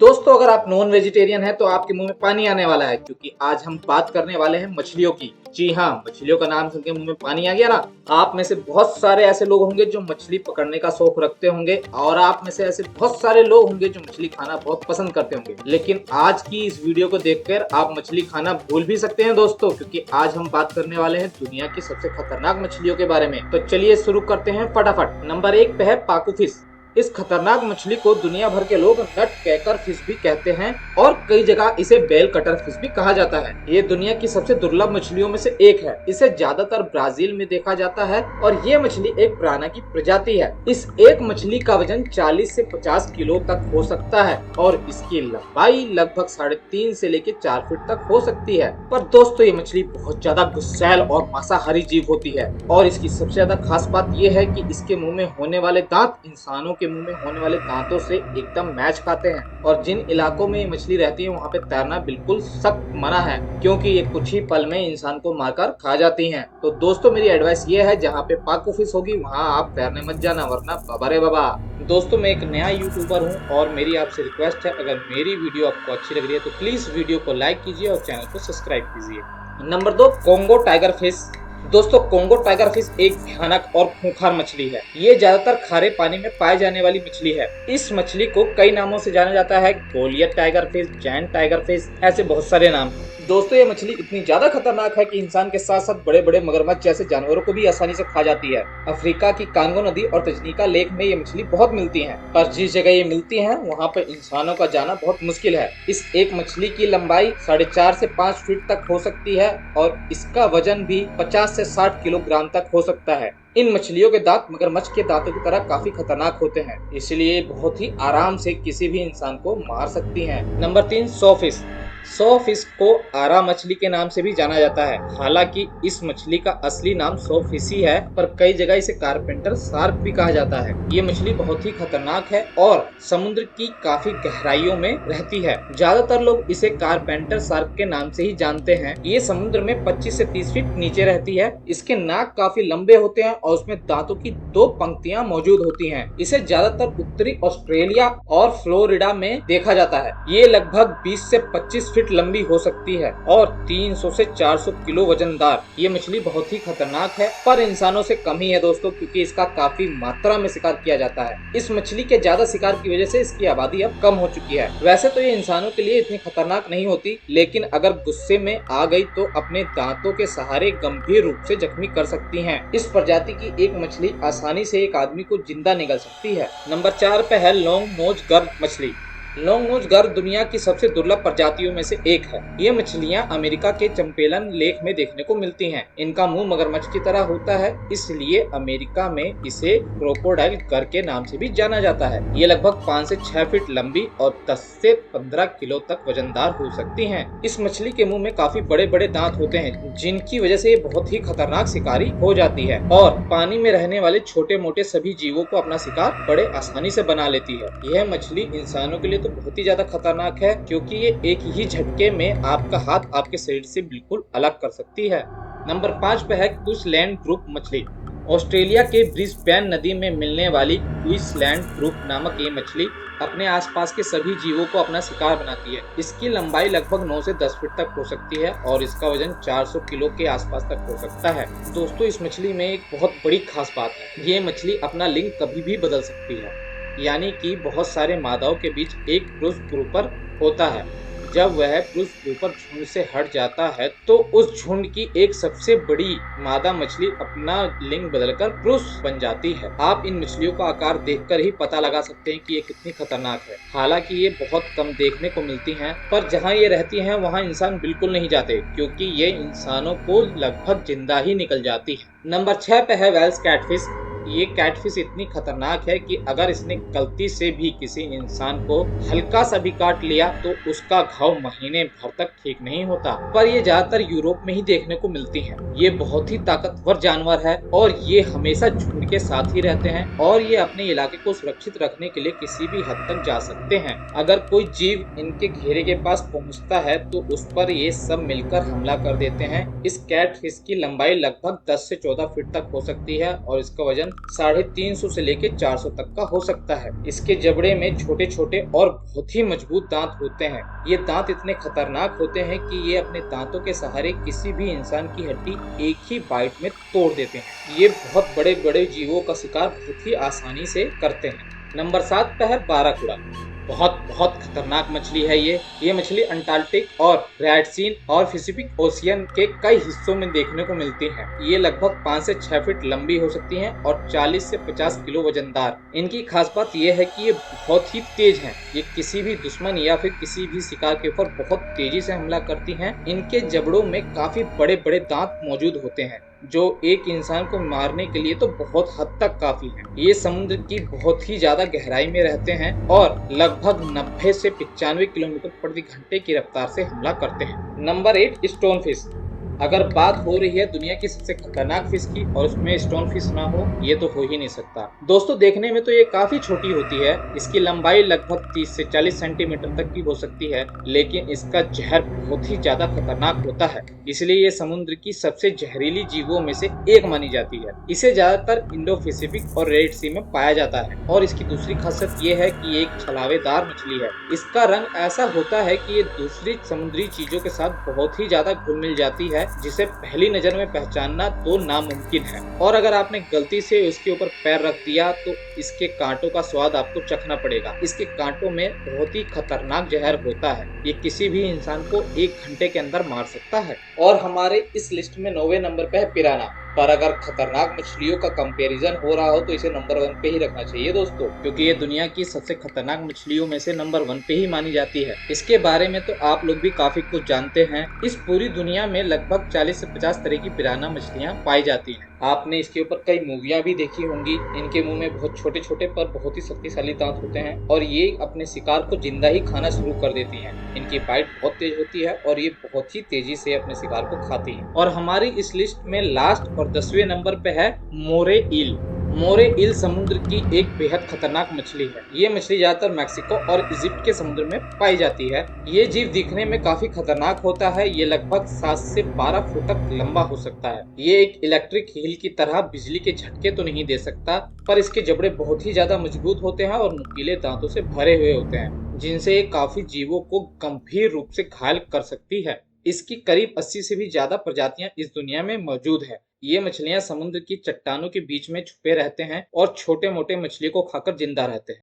दोस्तों अगर आप नॉन वेजिटेरियन हैं तो आपके मुंह में पानी आने वाला है क्योंकि आज हम बात करने वाले हैं मछलियों की। जी हाँ, मछलियों का नाम सुनकर मुंह में पानी आ गया ना। आप में से बहुत सारे ऐसे लोग होंगे जो मछली पकड़ने का शौक रखते होंगे और आप में से ऐसे बहुत सारे लोग होंगे जो मछली खाना बहुत पसंद करते होंगे। लेकिन आज की इस वीडियो को देखकर आप मछली खाना भूल भी सकते हैं दोस्तों, क्योंकि आज हम बात करने वाले हैं दुनिया की सबसे खतरनाक मछलियों के बारे में। तो चलिए शुरू करते हैं फटाफट। नंबर 1 पे है पाकू फिश। इस खतरनाक मछली को दुनिया भर के लोग नट कैकर फिश भी कहते हैं और कई जगह इसे बेल कटर फिश भी कहा जाता है। ये दुनिया की सबसे दुर्लभ मछलियों में से एक है। इसे ज्यादातर ब्राजील में देखा जाता है और ये मछली एक पिरान्हा की प्रजाति है। इस एक मछली का वजन 40 से 50 किलो तक हो सकता है और इसकी लंबाई लगभग 3.5 से लेकर 4 फीट तक हो सकती है। पर दोस्तों ये मछली बहुत ज्यादा गुस्सैल और मांसाहारी जीव होती है और इसकी सबसे ज्यादा खास बात यह है कि इसके मुंह में होने वाले दांत इंसानों के मुंह में होने वाले दांतों से एकदम मैच खाते हैं। और जिन इलाकों में ये मछली रहती है वहाँ पे तैरना बिल्कुल सख्त मना है, क्योंकि ये कुछ ही पल में इंसान को मारकर खा जाती हैं। तो दोस्तों मेरी एडवाइस ये है, जहाँ पे पाकू फिश होगी वहाँ आप तैरने मत जाना, वरना बाबा रे बाबा। दोस्तों मैं एक नया यूट्यूबर हूँ और मेरी आपसे रिक्वेस्ट है, अगर मेरी वीडियो आपको अच्छी लग रही है तो प्लीज वीडियो को लाइक कीजिए और चैनल को सब्सक्राइब कीजिए। Number 2 Congo tiger fish. दोस्तों कोंगो टाइगर फिश एक भयानक और खूंखार मछली है। ये ज्यादातर खारे पानी में पाए जाने वाली मछली है। इस मछली को कई नामों से जाना जाता है, Goliath tiger fish, giant tiger fish, ऐसे बहुत सारे नाम। दोस्तों ये मछली इतनी ज्यादा खतरनाक है कि इंसान के साथ साथ बड़े बड़े मगरमच्छ जैसे जानवरों को भी आसानी से खा जाती है। अफ्रीका की कांगो नदी और तंजानिया लेक में ये मछली बहुत मिलती है, पर जिस जगह ये मिलती है वहाँ पे इंसानों का जाना बहुत मुश्किल है। इस एक मछली की लंबाई 4.5 से 5 फीट तक हो सकती है और इसका वजन भी 50 से 60 किलोग्राम तक हो सकता है। इन मछलियों के दांत मगरमच्छ के दांतों की तरह काफी खतरनाक होते हैं, इसलिए बहुत ही आराम से किसी भी इंसान को मार सकती हैं। नंबर 3 सौ फिश। सौ फिश को आरा मछली के नाम से भी जाना जाता है। हालांकि इस मछली का असली नाम सौ फिश ही है, पर कई जगह इसे कारपेंटर शार्क भी कहा जाता है। ये मछली बहुत ही खतरनाक है और समुद्र की काफी गहराइयों में रहती है। ज्यादातर लोग इसे कारपेंटर शार्क के नाम से ही जानते हैं। ये समुद्र में 25 से 30 फीट नीचे रहती है। इसके नाक काफी लंबे होते हैं और उसमें दांतों की 2 पंक्तियां मौजूद होती हैं। इसे ज्यादातर उत्तरी ऑस्ट्रेलिया और फ्लोरिडा में देखा जाता है। ये लगभग 20 से 25 फीट लंबी हो सकती है और 300 से 400 किलो वजनदार। ये मछली बहुत ही खतरनाक है, पर इंसानों से कम ही है दोस्तों, क्योंकि इसका काफी मात्रा में शिकार किया जाता है। इस मछली के ज्यादा शिकार की वजह से इसकी आबादी अब कम हो चुकी है। वैसे तो ये इंसानों के लिए इतनी खतरनाक नहीं होती, लेकिन अगर गुस्से में आ गई तो अपने दांतों के सहारे गंभीर रूप से जख्मी कर सकती है। इस प्रजाति की एक मछली आसानी से एक आदमी को जिंदा निगल सकती है। नंबर 4 पे है लॉन्ग नोज गर्द मछली। लॉन्ग नोज गर्द दुनिया की सबसे दुर्लभ प्रजातियों में से एक है। ये मछलियां अमेरिका के चंपेलन लेक में देखने को मिलती हैं। इनका मुंह मगरमच्छ की तरह होता है, इसलिए अमेरिका में इसे क्रोकोडाइल गर के नाम से भी जाना जाता है। ये लगभग 5 से 6 फीट लंबी और 10 से 15 किलो तक वजनदार हो सकती हैं। इस मछली के मुंह में काफी बड़े बड़े दांत होते हैं, जिनकी वजह से ये बहुत ही खतरनाक शिकारी हो जाती है और पानी में रहने वाले छोटे मोटे सभी जीवों को अपना शिकार बड़े आसानी से बना लेती है। यह मछली इंसानों के लिए बहुत ही ज्यादा खतरनाक है, क्योंकि ये एक ही झटके में आपका हाथ आपके शरीर से बिल्कुल अलग कर सकती है। नंबर 5 पे है क्वींसलैंड ग्रुप मछली। ऑस्ट्रेलिया के ब्रिस्बेन नदी में मिलने वाली क्वींसलैंड ग्रुप नामक ये मछली अपने आसपास के सभी जीवों को अपना शिकार बनाती है। इसकी लंबाई लगभग 9 से 10 फीट तक हो सकती है और इसका वजन 400 किलो के आसपास तक हो सकता है। दोस्तों इस मछली में एक बहुत बड़ी खास बात है, ये मछली अपना लिंग कभी भी बदल सकती है, यानी कि बहुत सारे मादाओं के बीच एक पुरुष ग्रुपर होता है। जब वह पुरुष ग्रुपर झुंड से हट जाता है तो उस झुंड की एक सबसे बड़ी मादा मछली अपना लिंग बदलकर पुरुष बन जाती है। आप इन मछलियों का आकार देखकर ही पता लगा सकते हैं कि ये कितनी खतरनाक है। हालांकि ये बहुत कम देखने को मिलती हैं, पर जहाँ ये रहती हैं वहाँ इंसान बिल्कुल नहीं जाते, क्योंकि ये इंसानों को लगभग जिंदा ही निकल जाती है। नंबर 6 पे है वेल्स कैटफिश। ये कैटफिश इतनी खतरनाक है कि अगर इसने गलती से भी किसी इंसान को हल्का सा भी काट लिया तो उसका घाव महीने भर तक ठीक नहीं होता। पर ये ज्यादातर यूरोप में ही देखने को मिलती हैं। ये बहुत ही ताकतवर जानवर है और ये हमेशा झुंड के साथ ही रहते हैं और ये अपने इलाके को सुरक्षित रखने के लिए किसी भी हद तक जा सकते हैं। अगर कोई जीव इनके घेरे के पास पहुंचता है तो उस पर ये सब मिलकर हमला कर देते हैं। इस कैटफिश की लंबाई लगभग 10 से 14 फीट तक हो सकती है और इसका वजन 350 से लेके 400 तक का हो सकता है। इसके जबड़े में छोटे छोटे और बहुत ही मजबूत दांत होते हैं। ये दांत इतने खतरनाक होते हैं कि ये अपने दांतों के सहारे किसी भी इंसान की हड्डी एक ही बाइट में तोड़ देते हैं। ये बहुत बड़े बड़े जीवों का शिकार बहुत ही आसानी से करते हैं। नंबर 7 पे है बाराकुडा। बहुत बहुत खतरनाक मछली है ये मछली अंटार्कटिक और रेड सी और पैसिफिक ओशियन के कई हिस्सों में देखने को मिलती है। ये लगभग 5 से 6 फीट लंबी हो सकती हैं और 40 से 50 किलो वजनदार। इनकी खास बात यह है कि ये बहुत ही तेज हैं। ये किसी भी दुश्मन या फिर किसी भी शिकार के ऊपर बहुत तेजी से हमला करती हैं। इनके जबड़ों में काफी बड़े बड़े दांत मौजूद होते हैं जो एक इंसान को मारने के लिए तो बहुत हद तक काफी है। ये समुद्र की बहुत ही ज्यादा गहराई में रहते हैं और लगभग 90 से 95 किलोमीटर प्रति घंटे की रफ्तार से हमला करते हैं। Number 8 stone fish. अगर बात हो रही है दुनिया की सबसे खतरनाक फिश की और उसमें स्टोन फिश ना हो, ये तो हो ही नहीं सकता। दोस्तों देखने में तो ये काफी छोटी होती है। इसकी लंबाई लगभग 30 से 40 सेंटीमीटर तक की हो सकती है, लेकिन इसका जहर बहुत ही ज्यादा खतरनाक होता है। इसलिए ये समुद्र की सबसे जहरीली जीवों में से एक मानी जाती है। इसे ज्यादातर इंडो पैसिफिक और रेड सी में पाया जाता है और इसकी दूसरी खासियत ये है कि ये एक छलावेदार मछली है। इसका रंग ऐसा होता है कि ये दूसरी समुद्री चीजों के साथ बहुत ही ज्यादा घुल मिल जाती है, जिसे पहली नजर में पहचानना तो नामुमकिन है। और अगर आपने गलती से उसके ऊपर पैर रख दिया तो इसके कांटों का स्वाद आपको चखना पड़ेगा। इसके कांटों में बहुत ही खतरनाक जहर होता है। ये किसी भी इंसान को 1 घंटे के अंदर मार सकता है। और हमारे इस लिस्ट में 9वें नंबर पे है पिराना। पर अगर खतरनाक मछलियों का कंपैरिजन हो रहा हो तो इसे नंबर 1 पे ही रखना चाहिए दोस्तों, क्योंकि ये दुनिया की सबसे खतरनाक मछलियों में से नंबर 1 पे ही मानी जाती है। इसके बारे में तो आप लोग भी काफी कुछ जानते हैं। इस पूरी दुनिया में लगभग 40 से 50 तरह की पिराना मछलियां पाई जाती हैं। आपने इसके ऊपर कई मूवियां भी देखी होंगी। इनके मुंह में बहुत छोटे छोटे पर बहुत ही शक्तिशाली दांत होते हैं और ये अपने शिकार को जिंदा ही खाना शुरू कर देती हैं। इनकी बाइट बहुत तेज होती है और ये बहुत ही तेजी से अपने शिकार को खाती हैं। और हमारी इस लिस्ट में लास्ट और 10वें नंबर पे है मोरे ईल। मोरे ईल समुद्र की एक बेहद खतरनाक मछली है। ये मछली ज्यादातर मैक्सिको और इजिप्ट के समुद्र में पाई जाती है। ये जीव दिखने में काफी खतरनाक होता है। ये लगभग 7 से 12 फुट तक लंबा हो सकता है। ये एक इलेक्ट्रिक हील की तरह बिजली के झटके तो नहीं दे सकता, पर इसके जबड़े बहुत ही ज्यादा मजबूत होते हैं और नुकीले दांतों से भरे हुए होते हैं, जिनसे ये काफी जीवों को गंभीर रूप से घायल कर सकती है। इसकी करीब 80 से भी ज्यादा प्रजातियां इस दुनिया में मौजूद है। ये मछलियां समुद्र की चट्टानों के बीच में छुपे रहते हैं और छोटे मोटे मछली को खाकर जिंदा रहते हैं।